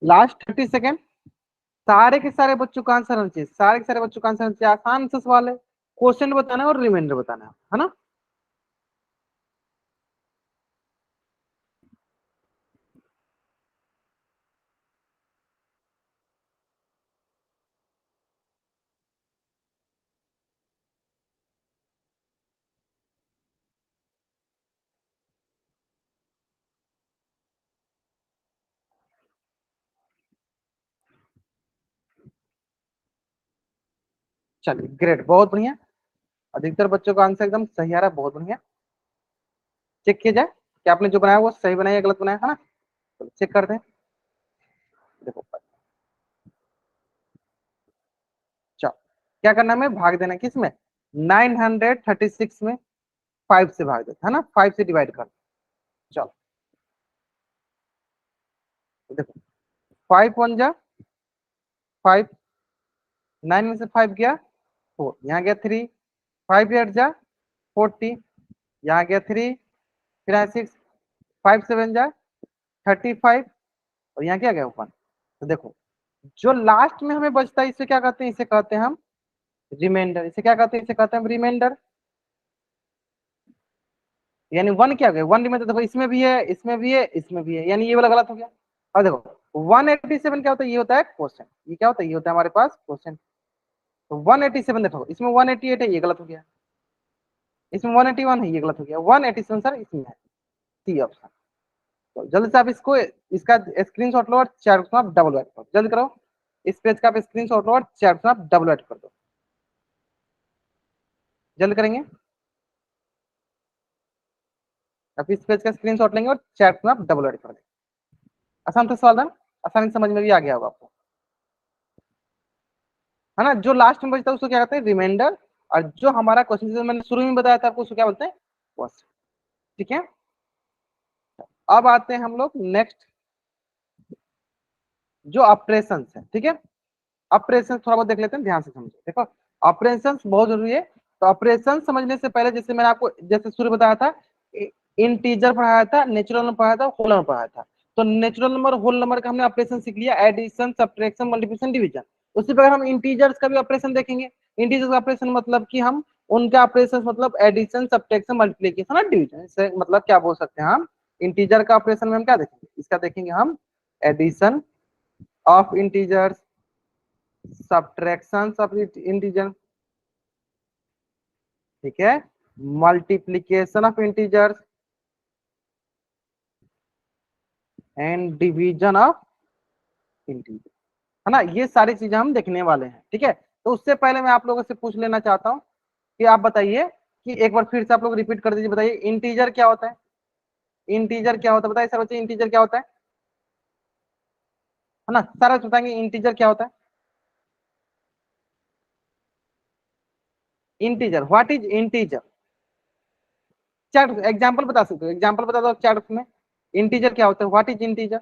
लास्ट 30 सेकेंड, सारे के सारे बच्चों का आंसर आना चाहिए, सारे के सारे बच्चों का आंसर आना चाहिए, आसान सा सवाल है, क्वेश्चन बताना है और रिमाइंडर बताना है ना। चलिए ग्रेट, बहुत बढ़िया, अधिकतर बच्चों का आंसर एकदम सही आ रहा है, बहुत बढ़िया। चेक किया जाए कि आपने जो बनाया वो सही बनाया या गलत बनाया, है ना। तो चेक करते हैं, देखो चलो क्या करना है, हमें भाग देना है किसमें, 936 में 5 से भाग देते है ना, 5 से डिवाइड कर, चलो तो देखो 5 वन जा 5, 9 में से 5 गया 4, यहाँ गया 3, 5 एट जा 40, यहाँ गया 3, फिर आया 6, 5 7 जा 35, और यहाँ क्या गया 1। तो देखो जो लास्ट में हमें बचता है इसे क्या कहते हैं, इसे कहते हैं हम रिमाइंडर, इसे क्या कहते हैं, इसे कहते हैं हम रिमाइंडर, यानी वन क्या हो गया, वन रिमाइंडर, देखो इसमें भी है, इसमें भी है, इसमें भी है, यानी ये वाला गलत हो गया। अब देखो 187 क्या होता है, ये होता है क्वेश्चन, ये क्या होता है, ये होता है हमारे पास क्वेश्चन। तो 187 देखो, इसमें 188 है, ये गलत हो गया, इसमें 181 है, ये गलत हो गया, 187 सर इसमें है, सी ऑप्शन। तो जल्दी से आप इसको, इसका स्क्रीनशॉट लो और चैट में आप डबल ऐड करो, जल्दी करो, इस पेज का आप स्क्रीनशॉट लो और चैट में आप डबल ऐड कर दो, जल्द करेंगे। आप इस पेज का स्क्रीनशॉट लेंगे और चैट में आप डबल ऐड कर देंगे, आसान था सवाल, आसानी समझ में भी आ गया होगा आपको, है ना। जो लास्ट में बचता है उसको क्या कहते हैं, रिमाइंडर, और जो हमारा क्वेश्चन मैंने शुरू में बताया था आपको उसको क्या बोलते हैं, क्वेश्चन। ठीक है, अब आते हैं हम लोग नेक्स्ट जो ऑपरेशंस है। ठीक है, ऑपरेशन थोड़ा बहुत देख लेते हैं, ध्यान से समझो। देखो ऑपरेशंस बहुत जरूरी है। तो ऑपरेशन समझने से पहले जैसे मैंने आपको जैसे शुरू बताया था, इंटीजर पढ़ाया था, नेचुरल नंबर पढ़ाया था, होल नंबर पढ़ाया था। तो नेचुरल नंबर होल नंबर का हमने ऑपरेशन सीख लिया, एडिशन सब्ट्रैक्शन मल्टीप्लिकेशन डिवीजन। उसी प्रकार हम इंटीजर्स का भी ऑपरेशन देखेंगे। इंटीजर्स का ऑपरेशन मतलब कि हम उनका ऑपरेशन मतलब एडिशन सब्ट्रैक्शन मल्टीप्लिकेशन और डिवीजन। इससे मतलब क्या बोल सकते हैं हम, इंटीजर का ऑपरेशन में हम क्या देखेंगे, इसका देखेंगे हम addition of integers, subtraction of integer, ठीक है, multiplication of integers and division of integer, है ना। ये सारी चीजें हम देखने वाले हैं। ठीक है, तो उससे पहले मैं आप लोगों से पूछ लेना चाहता हूँ कि आप बताइए कि एक बार फिर से आप लोग रिपीट कर दीजिए, बताइए इंटीजर क्या होता है। इंटीजर क्या होता है, बताइए सर बच्चे, इंटीजर क्या होता है ना, सारा बताएंगे इंटीजर क्या होता है। Integer, what is integer, chat example बता सकते हो, एग्जांपल बता दो चैट में, इंटीजर क्या होता है, व्हाट इज इंटीजर।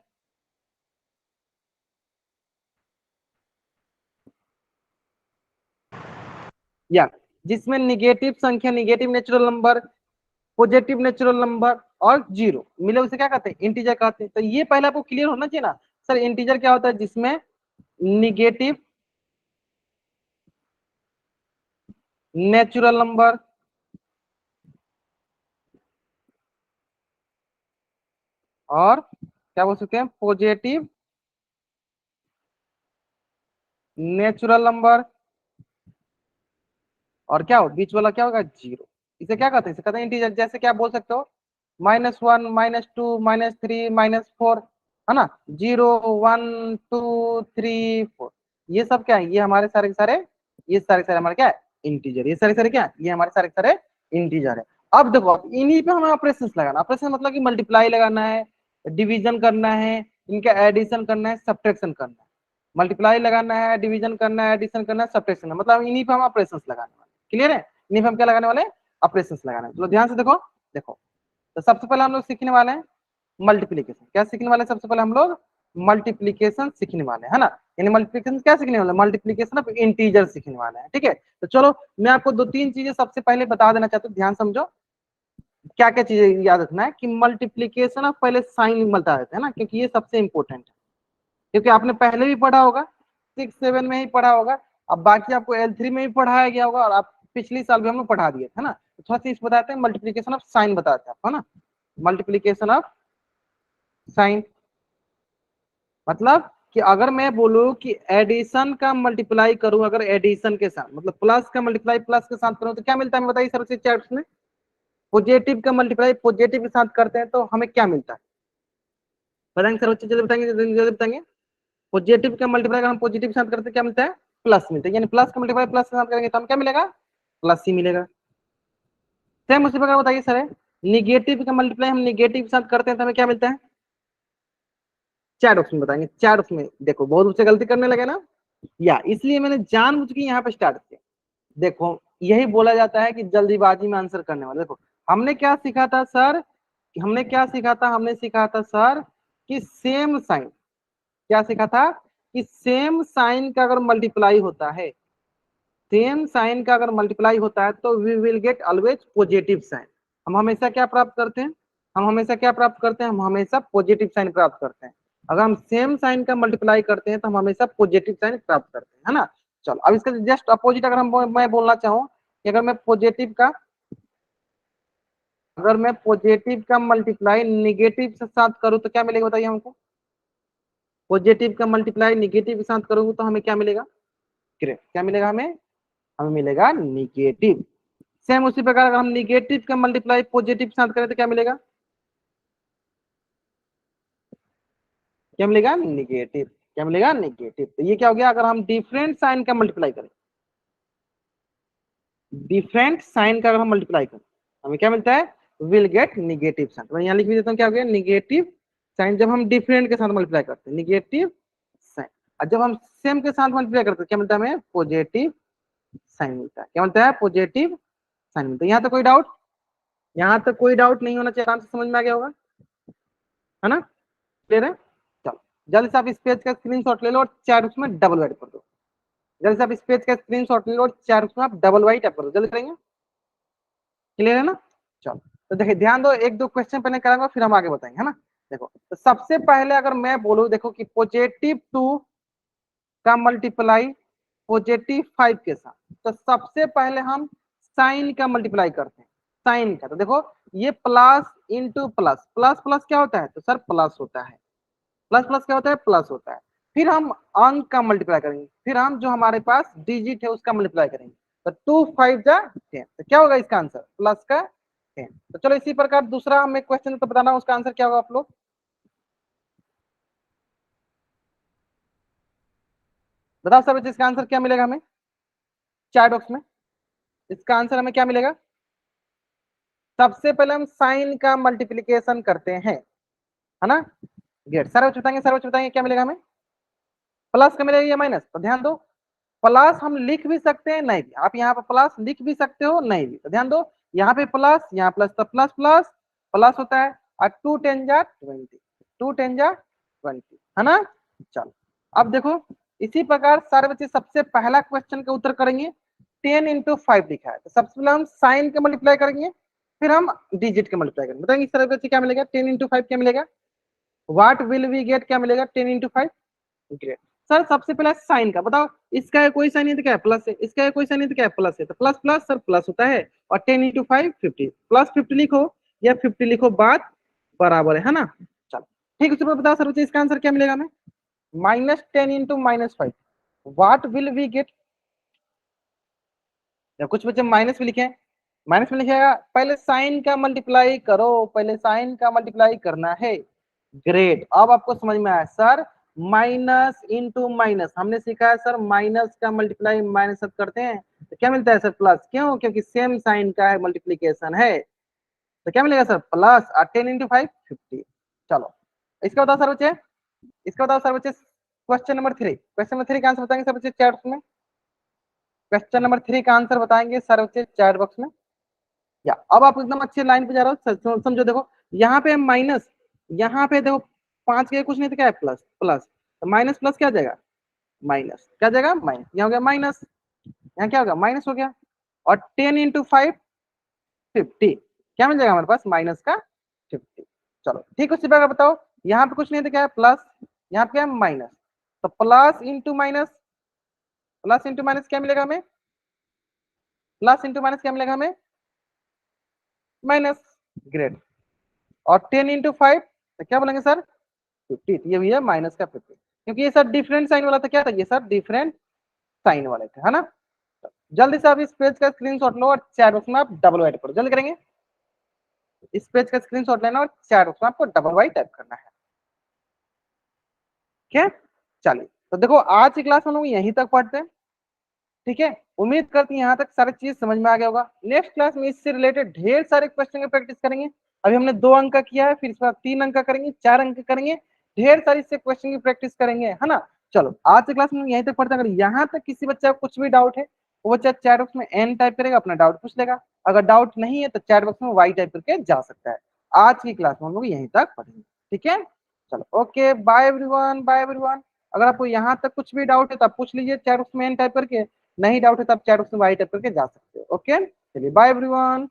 या जिसमें निगेटिव संख्या, negative natural number, positive natural number और जीरो मिले उसे क्या कहते हैं, इंटीजर कहते हैं। तो ये पहले आपको क्लियर होना चाहिए ना सर, इंटीजर क्या होता है, जिसमें निगेटिव नेचुरल नंबर और क्या बोल सकते हैं, पॉजिटिव नेचुरल नंबर, और क्या हो बीच वाला क्या होगा, जीरो। इसे क्या कहते हैं, इसे कहते हैं इंटीजर। जैसे क्या बोल सकते हो, -1 -2 -3 -4, है ना, 0 1 2 3 4, ये सब क्या है, ये हमारे सारे के सारे, ये सारे सारे हमारे क्या है, इंटीजर। ये सारे सारे क्या है, ये हमारे सारे के सारे इंटीजर है। अब देखो, अब इन्हीं पे हमें ऑपरेशन लगाना, ऑपरेशन मतलब कि मल्टीप्लाई लगाना है, डिवीजन करना है, इनका एडिशन करना है, सब्ट्रैक्शन करना है। मल्टीप्लाई लगाना है, डिवीजन करना है, एडिशन करना है, सब्ट्रैक्शन, मतलब इन्हीं पे हम ऑपरेशन लगाने वाले। क्लियर है, इन्हीं पे हम क्या लगाने वाले, ऑपरेशन लगाने। चलो ध्यान से देखो, देखो तो सबसे पहले हम लोग सीखने वाले हैं मल्टीप्लीकेशन। क्या सीखने वाले हैं, सबसे पहले हम लोग मल्टीप्लीकेशन सीखने वाले हैं, है ना। यानी मल्टीप्लीकेशन क्या सीखने वाले हैं, मल्टीप्लीकेशन ऑफ इंटीजर सीखने वाले हैं। ठीक है, तो चलो मैं आपको दो तीन चीजें सबसे पहले बता देना चाहता हूँ, ध्यान समझो। क्या क्या चीजें याद रखना है कि मल्टीप्लीकेशन ऑफ पहले साइन बता देते हैं ना, क्योंकि ये सबसे इंपॉर्टेंट है। क्योंकि आपने पहले भी पढ़ा होगा, 6 7 में ही पढ़ा होगा, अब बाकी आपको L3 में भी पढ़ाया गया होगा, और आप पिछली साल भी हम लोग पढ़ा दिए थे ना। तो थोड़ा सा इस बताते हैं, मल्टीप्लीकेशन ऑफ साइन बताते हैं आपको, है ना। मल्टीप्लीकेशन ऑफ साइन मतलब कि अगर मैं बोलूं कि एडिशन का मल्टीप्लाई करूं, अगर एडिशन के साथ मतलब प्लस का मल्टीप्लाई प्लस के साथ करूं तो क्या मिलता है, बताइए सर से चैट्स में। पॉजिटिव का मल्टीप्लाई पॉजिटिव के साथ करते हैं तो हमें क्या मिलता है, बताएंगे सर बच्चे, जल्दी बताएंगे, जल्दी बताएंगे। पॉजिटिव का मल्टीप्लाई अगर हम पॉजिटिव के साथ करते हैं क्या मिलता है, प्लस मिलता है। यानी प्लस का मल्टीप्लाई प्लस के साथ करेंगे तो हम क्या मिलेगा, प्लस ही मिलेगा। सेम उसी प्रकार बताइए सर, निगेटिव का मल्टीप्लाई हम निगेटिव के साथ करते हैं तो हमें क्या मिलता है, चैट ऑप्शन बताएंगे। चैट ऑप्शन देखो बहुत उससे गलती करने लगे ना, या इसलिए मैंने जानबूझ के यहाँ पे स्टार्ट किया। देखो यही बोला जाता है कि जल्दीबाजी में आंसर करने वाले। देखो हमने क्या सीखा था सर, हमने क्या सीखा था, हमने सीखा था सर कि सेम साइन, क्या सीखा था कि सेम साइन का अगर मल्टीप्लाई होता है, सेम साइन का अगर मल्टीप्लाई होता है तो we will get always positive sign. हम हमेशा क्या प्राप्त करते हैं, हम हमेशा क्या प्राप्त करते हैं, हम हमेशा पॉजिटिव साइन प्राप्त करते हैं। अगर हम सेम साइन का मल्टीप्लाई करते हैं तो हम हमेशा पॉजिटिव साइन प्राप्त करते हैं, है ना। चलो अब इसका जस्ट अपोजिट अगर हम मैं बोलना चाहूँ कि अगर मैं पॉजिटिव का, अगर मैं पॉजिटिव का मल्टीप्लाई निगेटिव के साथ करूँ तो क्या मिलेगा, बताइए हमको। पॉजिटिव का मल्टीप्लाई निगेटिव के साथ करूंगा तो हमें क्या मिलेगा, क्या मिलेगा हमें, हमें मिलेगा निगेटिव। सेम उसी प्रकार अगर हम निगेटिव का मल्टीप्लाई पॉजिटिव के साथ करें तो क्या मिलेगा, क्या मिलेगा, निगेटिव। क्या मिलेगा, निगेटिव। तो ये क्या हो गया, अगर हम डिफरेंट साइन का मल्टीप्लाई करें, डिफरेंट साइन का अगर हम मल्टीप्लाई करें हमें क्या मिलता है, विल गेट निगेटिव साइन। तो मैं यहाँ लिख भी देता हूँ, क्या हो गया, निगेटिव साइन जब हम डिफरेंट के साथ मल्टीप्लाई करते हैं, निगेटिव साइन। और जब हम सेम के साथ मल्टीप्लाई करते हैं क्या मिलता है हमें, पॉजिटिव साइन मिलता है। क्या मिलता है, पॉजिटिव साइन मिलता है। यहाँ तो कोई डाउट, यहाँ तक कोई डाउट नहीं होना चाहिए, आराम से समझ में आ गया होगा, है ना, क्लियर है। चलो जल्दी से आप इस पेज का स्क्रीनशॉट ले लो और चैट बॉक्स में डबल वाइट कर दो। जल्दी से आप इस पेज का स्क्रीनशॉट ले लो और चैट बॉक्स में आप डबल वाइट टाइप कर दो, जल्दी करेंगे, क्लियर है ना। चलो तो देखिए ध्यान दो, एक दो क्वेश्चन पहले कराऊंगा फिर हम आगे बताएंगे, है ना। देखो तो सबसे पहले अगर मैं बोलूं, देखो कि +2 का मल्टीप्लाई +5 के साथ, तो सबसे पहले हम साइन का मल्टीप्लाई करते हैं, साइन का। तो देखो ये plus into plus, plus plus क्या होता है, तो सर प्लस होता है, प्लस प्लस क्या होता है, प्लस होता है। फिर हम अंक का मल्टीप्लाई करेंगे, फिर हम जो हमारे पास डिजिट है उसका मल्टीप्लाई करेंगे, तो 2 5 जा 10, तो क्या होगा इसका आंसर, प्लस का 10। तो चलो इसी प्रकार दूसरा हमें क्वेश्चन तो बताना उसका आंसर क्या होगा आप लोग बताओ सर, इसका आंसर क्या मिलेगा हमें चैट बॉक्स में, इसका आंसर हमें क्या मिलेगा। सबसे पहले हम साइन का मल्टीप्लीकेशन करते हैं, है ना। ग्रेट, सर बताएंगे, सर बताएंगे क्या मिलेगा हमें, प्लस का मिलेगा या माइनस। तो ध्यान दो, प्लस हम लिख भी सकते हैं, नहीं भी, आप यहाँ पे प्लस लिख भी सकते हो, नहीं भी। तो ध्यान दो, यहाँ पे प्लस, यहाँ प्लस, तो प्लस प्लस प्लस होता है, और 2 10 जा 20, 2 10 जा 20, है ना। चलो अब देखो इसी प्रकार सारे बच्चे सबसे पहला क्वेश्चन का उत्तर करेंगे। 10 × 5 लिखा है, तो सबसे पहले हम साइन का मल्टीप्लाई करेंगे, फिर हम डिजिट का मल्टीप्लाई करेंगे। बताएंगे सारे बच्चे क्या मिलेगा, 10 × 5 क्या मिलेगा, व्हाट विल वी गेट, क्या मिलेगा 10 × 5। ग्रेट, सर सबसे पहले साइन का बताओ, इसका कोई साइन नहीं तो क्या है, प्लस है, इसका कोई साइन नहीं तो क्या है, प्लस है, तो प्लस प्लस सर प्लस होता है, और 10 × 5 50, प्लस 50 लिखो या 50 लिखो, बात बराबर है ना। चलो ठीक है, उसके बताओ सर इसका आंसर क्या मिलेगा हमें, -10 × -5, व्हाट विल वी गेट। कुछ बच्चे माइनस में लिखे, माइनस में लिखेगा, पहले साइन का मल्टीप्लाई करो, पहले साइन का मल्टीप्लाई करना है। ग्रेट, अब आपको समझ में आया सर, माइनस इंटू माइनस हमने सीखा है सर, माइनस का मल्टीप्लाई माइनस सब करते हैं तो क्या मिलता है सर, प्लस, क्यों, क्योंकि सेम साइन का है, मल्टीप्लीकेशन है, तो क्या मिलेगा सर, प्लस, 10 × 5 50। चलो इसका बताओ सर बच्चे, इसका बताओ सर बच्चे, क्वेश्चन नंबर 3 का आंसर बताएंगे सर बच्चे चैट बॉक्स में, क्वेश्चन नंबर 3 का आंसर बताएंगे सर बच्चे चैट बॉक्स में। या अब आप एकदम अच्छे लाइन पे जा रहे हो, समझो, देखो यहाँ पे माइनस, यहाँ पे देखो 5 के कुछ नहीं तो क्या है, प्लस प्लस, तो माइनस प्लस क्या आ जाएगा, माइनस, क्या जाएगा माइनस, यहाँ हो गया माइनस, यहाँ क्या होगा माइनस हो गया, और 10 × 5 50, क्या मिल जाएगा हमारे पास, माइनस का 50। चलो ठीक है, उसी प्रकार बताओ, यहाँ पे कुछ नहीं तो क्या है, प्लस, यहाँ पे क्या है माइनस, तो plus into minus, plus into minus क्या मिलेगा हमें, प्लस इंटू माइनस क्या मिलेगा हमें, माइनस। ग्रेट, और 10 × 5 तो क्या बोलेंगे सर, 50, ये भी है माइनस का 50, क्योंकि ये सर डिफरेंट साइन वाला था, क्या था ये सर, डिफरेंट साइन वाले थे, है ना। जल्दी से आप इस पेज का स्क्रीनशॉट लो और चैट बॉक्स में आप डबल वाइट करो, जल्दी करेंगे, इस पेज का स्क्रीनशॉट लेना और चैट बॉक्स में आपको डबल वाइट टाइप करना है, ठीक है। चलिए तो देखो आज की क्लास हम लोग यहीं तक पढ़ते हैं, ठीक है। उम्मीद करती हूँ यहाँ तक सारी चीज समझ में आ गया होगा। नेक्स्ट क्लास में इससे रिलेटेड ढेर सारे क्वेश्चन की प्रैक्टिस करेंगे। अभी हमने 2 अंक का किया है, फिर इसके बाद 3 अंक का करेंगे, 4 अंक का करेंगे, ढेर सारी से क्वेश्चन की प्रैक्टिस करेंगे, है ना। चलो आज की क्लास में यहीं तक पढ़ते हैं। अगर यहाँ तक किसी बच्चे को कुछ भी डाउट है, वो बच्चा चैट बॉक्स में एन टाइप करेगा, अपना डाउट पूछ लेगा। अगर डाउट नहीं है तो चैट बॉक्स में वाई टाइप करके जा सकता है। आज की क्लास में हम लोग यहीं तक पढ़ेंगे, ठीक है। चलो okay, bye everyone, bye everyone. अगर आपको यहाँ तक कुछ भी डाउट है तो आप पूछ लीजिए चैट बॉक्स में एन टाइप करके, नहीं डाउट है तो आप चैट बॉक्स में वाई टाइप करके जा सकते हो। ओके, चलिए बाय एवरीवन।